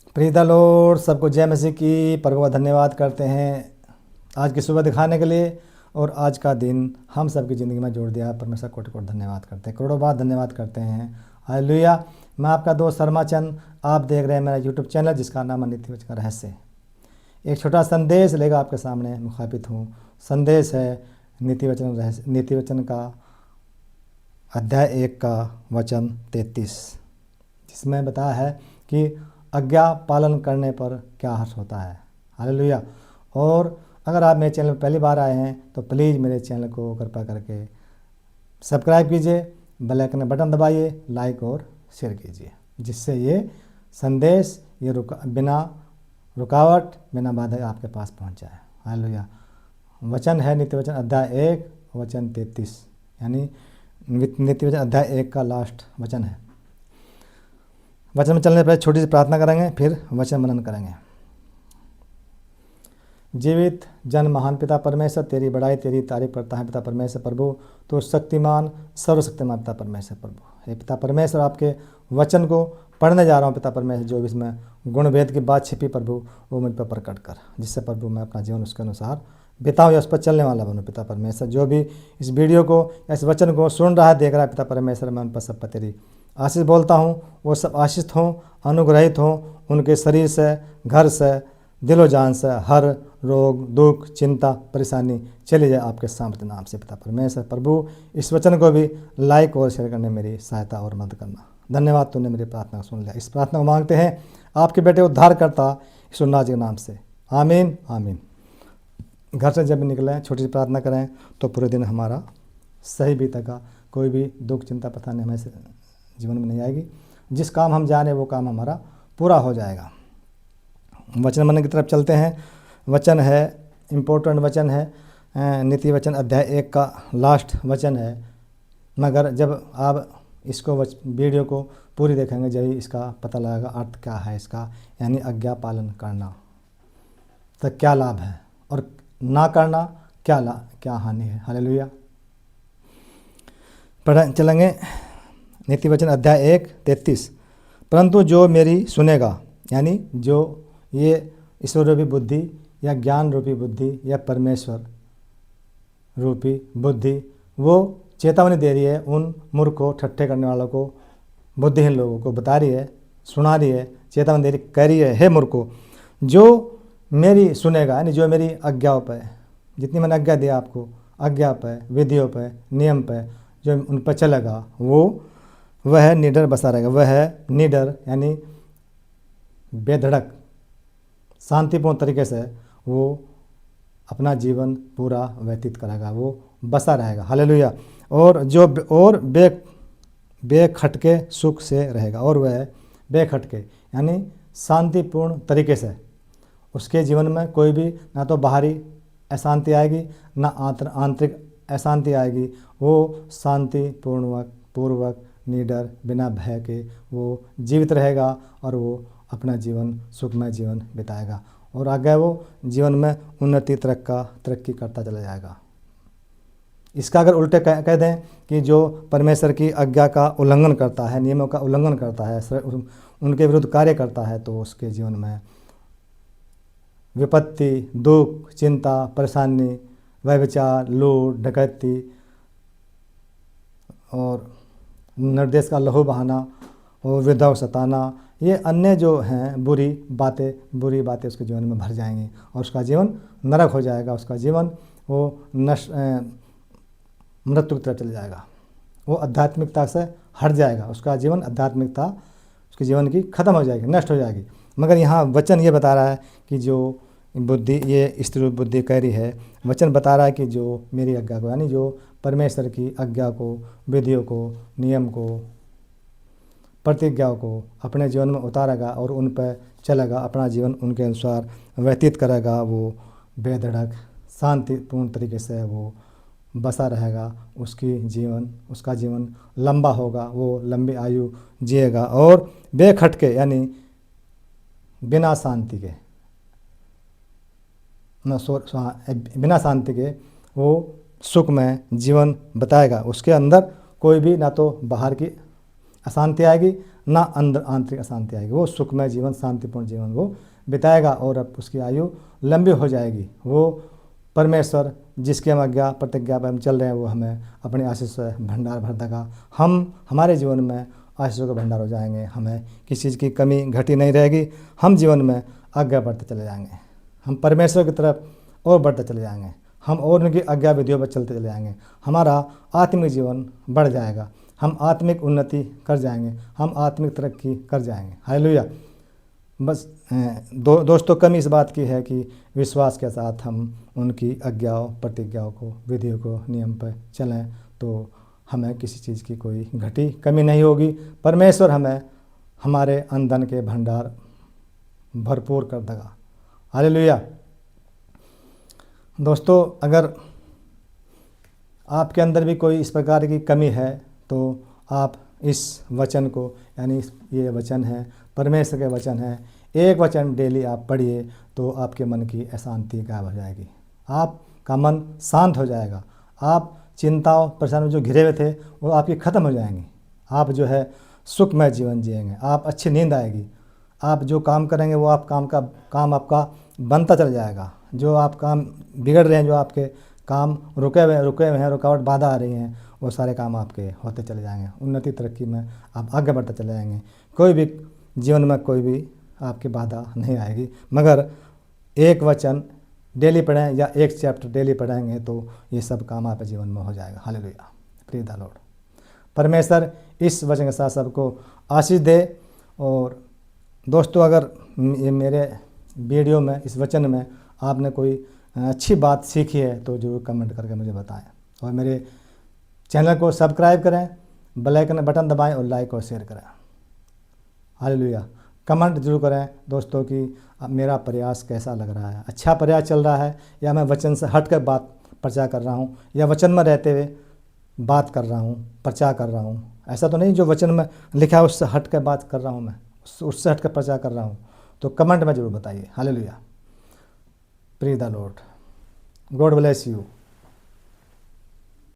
Preet the Lord, सबको जय मसीह की। प्रभु का धन्यवाद करते हैं आज की सुबह दिखाने के लिए, और आज का दिन हम सबकी ज़िंदगी में जोड़ दिया। परमेश्वर कोटि कोटि धन्यवाद करते हैं, करोड़ों बार धन्यवाद करते हैं। हालेलुया। मैं आपका दोस्त शर्मा चंद, आप देख रहे हैं मेरा यूट्यूब चैनल जिसका नाम है नीति वचन का रहस्य। एक छोटा संदेश लेकर आपके सामने मुखातिब हूँ। संदेश है नीति वचन का अध्याय 1 का वचन 33, जिसमें बताया है कि आज्ञा पालन करने पर क्या हर्ष होता है। हालेलुया। और अगर आप मेरे चैनल पर पहली बार आए हैं तो प्लीज़ मेरे चैनल को कृपया करके सब्सक्राइब कीजिए, बेल आइकन बटन दबाइए, लाइक और शेयर कीजिए, जिससे ये संदेश बिना रुकावट बिना बाधा आपके पास पहुंच जाए। हालेलुया। वचन है नीति वचन अध्याय 1 वचन 33, यानी नीति वचन अध्याय 1 का लास्ट वचन है। वचन में चलने पर छोटी सी प्रार्थना करेंगे, फिर वचन मनन करेंगे। जीवित जन महान पिता परमेश्वर, तेरी बड़ाई तेरी तारीफ करता है पिता परमेश्वर प्रभु। तो शक्तिमान सर्वशक्तिमान पिता परमेश्वर प्रभु, हे पिता परमेश्वर, आपके वचन को पढ़ने जा रहा हूँ पिता परमेश्वर। जो भी इसमें गुण भेद की बात छिपी प्रभु, वो मुझ पर प्रकट कर, जिससे प्रभु मैं अपना जीवन उसके अनुसार बिताऊँ या उस पर चलने वाला बनूँ पिता परमेश्वर। जो भी इस वीडियो को या इस वचन को सुन रहा है, देख रहा है पिता परमेश्वर, मैं उन पर सब पर तेरी आशीष बोलता हूँ। वो सब आशीषित हों, अनुग्रहित हों, उनके शरीर से, घर से, दिलो जान से हर रोग दुख चिंता परेशानी चली जाए आपके सामर्थ्य नाम से पिता परमेश्वर प्रभु। इस वचन को भी लाइक और शेयर करने में मेरी सहायता और मदद करना। धन्यवाद, तूने मेरी प्रार्थना को सुन लिया। इस प्रार्थना को मांगते हैं आपके बेटे उद्धार करता यीशु के नाम से, आमीन आमीन। घर से जब भी निकलें छोटी सी प्रार्थना करें तो पूरे दिन हमारा सही बीतेगा। कोई भी दुख चिंता परेशानी हमें जीवन में नहीं आएगी। जिस काम हम जाने वो काम हमारा पूरा हो जाएगा। वचन मनन की तरफ चलते हैं। वचन है इम्पोर्टेंट वचन है, नीति वचन अध्याय 1 का लास्ट वचन है। मगर जब आप इसको वीडियो को पूरी देखेंगे जब इसका पता लगेगा अर्थ क्या है इसका, यानी आज्ञा पालन करना तो क्या लाभ है और ना करना क्या हानि है। हालेलुया। पढ़ चलेंगे नीति वचन अध्याय 1 33। परंतु जो मेरी सुनेगा, यानी जो ये ईश्वर रूपी बुद्धि या ज्ञान रूपी बुद्धि या परमेश्वर रूपी बुद्धि, वो चेतावनी दे रही है उन मूर्खों ठट्ठे करने वालों को, बुद्धिहीन लोगों को बता रही है, सुना रही है, चेतावनी दे रही, कह रही है, हे मूर्खों, जो मेरी सुनेगा, यानी जो मेरी आज्ञाओं पर, जितनी मैंने आज्ञा दिया आपको, आज्ञा पर, विधियों पर, नियम पर, जो उन पर चलेगा, वह निडर बसा रहेगा। वह है निडर, यानी बेधड़क शांतिपूर्ण तरीके से वो अपना जीवन पूरा व्यतीत करेगा, वो बसा रहेगा। हालेलुया। और बेखटके सुख से रहेगा। और वह बेखटके यानी शांतिपूर्ण तरीके से, उसके जीवन में कोई भी ना तो बाहरी अशांति आएगी ना आंतरिक अशांति आएगी। वो शांतिपूर्वक निडर बिना भय के वो जीवित रहेगा और वो अपना जीवन सुखमय जीवन बिताएगा और आगे वो जीवन में उन्नति तरक्की करता चला जाएगा। इसका अगर उल्टे कह दें कि जो परमेश्वर की आज्ञा का उल्लंघन करता है, नियमों का उल्लंघन करता है, उनके विरुद्ध कार्य करता है, तो उसके जीवन में विपत्ति, दुख, चिंता, परेशानी, व्यभिचार, लूट, डकैती और निर्देश का लहू बहाना और विधवा सताना, ये अन्य जो हैं बुरी बातें उसके जीवन में भर जाएंगी और उसका जीवन नरक हो जाएगा। उसका जीवन वो मृत्यु की तरफ चले जाएगा। वो आध्यात्मिकता से हट जाएगा। उसका जीवन आध्यात्मिकता उसके जीवन की ख़त्म हो जाएगी, नष्ट हो जाएगी। मगर यहाँ वचन ये बता रहा है कि जो बुद्धि, ये स्त्री बुद्धि कह रही है, वचन बता रहा है कि जो मेरी आज्ञा को, यानी जो परमेश्वर की आज्ञा को, विधियों को, नियम को, प्रतिज्ञाओं को अपने जीवन में उतारेगा और उन पर चलेगा, अपना जीवन उनके अनुसार व्यतीत करेगा, वो बेधड़क शांतिपूर्ण तरीके से वो बसा रहेगा। उसका जीवन लंबा होगा, वो लंबी आयु जिएगा और बेखटके यानी बिना शांति के वो सुखमय जीवन बताएगा। उसके अंदर कोई भी ना तो बाहर की अशांति आएगी ना अंदर आंतरिक अशांति आएगी। वो सुखमय जीवन, शांतिपूर्ण जीवन वो बिताएगा और अब उसकी आयु लंबी हो जाएगी। वो परमेश्वर जिसकी हम आज्ञा प्रतिज्ञा पर हम चल रहे हैं वो हमें अपनी आशीष से भंडार भर देगा। हम हमारे जीवन में आशीषों का भंडार हो जाएंगे, हमें किसी चीज़ की कमी घटी नहीं रहेगी। हम जीवन में आज्ञा बढ़ते चले जाएंगे, हम परमेश्वर की तरफ और बढ़ते चले जाएंगे, हम और उनकी आज्ञा विधियों पर चलते चले जाएंगे। हमारा आत्मिक जीवन बढ़ जाएगा, हम आत्मिक उन्नति कर जाएंगे, हम आत्मिक तरक्की कर जाएंगे। हालेलुया। बस दोस्तों कमी इस बात की है कि विश्वास के साथ हम उनकी आज्ञाओं प्रतिज्ञाओं को विधियों को नियम पर चलें तो हमें किसी चीज़ की कोई घटी कमी नहीं होगी। परमेश्वर हमें हमारे अंदन के भंडार भरपूर कर देगा। हालेलुया। दोस्तों अगर आपके अंदर भी कोई इस प्रकार की कमी है तो आप इस वचन को, यानी ये वचन है परमेश्वर के वचन है, एक वचन डेली आप पढ़िए तो आपके मन की अशांति गायब हो जाएगी, आपका मन शांत हो जाएगा, आप चिंताओं परेशानियों जो घिरे हुए थे वो आपकी ख़त्म हो जाएंगी। आप जो है सुखमय जीवन जिएंगे, आप अच्छी नींद आएगी, आप जो काम करेंगे वो आप काम आपका बनता चल जाएगा। जो आप काम बिगड़ रहे हैं, जो आपके काम रुके हुए हैं, रुकावट बाधा आ रही हैं, वो सारे काम आपके होते चले जाएंगे। उन्नति तरक्की में आप आगे बढ़ते चले जाएंगे। कोई भी जीवन में कोई भी आपकी बाधा नहीं आएगी। मगर एक वचन डेली पढ़ें या एक चैप्टर डेली पढ़ेंगे तो ये सब काम आपके जीवन में हो जाएगा। हालेलुया। Praise the Lord. परमेश्वर इस वचन के साथ सबको आशीष दे। और दोस्तों अगर ये मेरे वीडियो में इस वचन में आपने कोई अच्छी बात सीखी है तो ज़रूर कमेंट करके मुझे बताएं और मेरे चैनल को सब्सक्राइब करें, बेल आइकन बटन दबाएं और लाइक और शेयर करें। हालेलुया। कमेंट जरूर करें दोस्तों कि मेरा प्रयास कैसा लग रहा है, अच्छा प्रयास चल रहा है या मैं वचन से हट कर बात प्रचार कर रहा हूँ या वचन में रहते हुए बात कर रहा हूँ, प्रचार कर रहा हूँ। ऐसा तो नहीं जो वचन में लिखा है उससे हट कर बात कर रहा हूँ, मैं उससे हट कर प्रचार कर रहा हूँ। तो कमेंट में ज़रूर बताइए। Hallelujah. Praise the Lord. God bless you.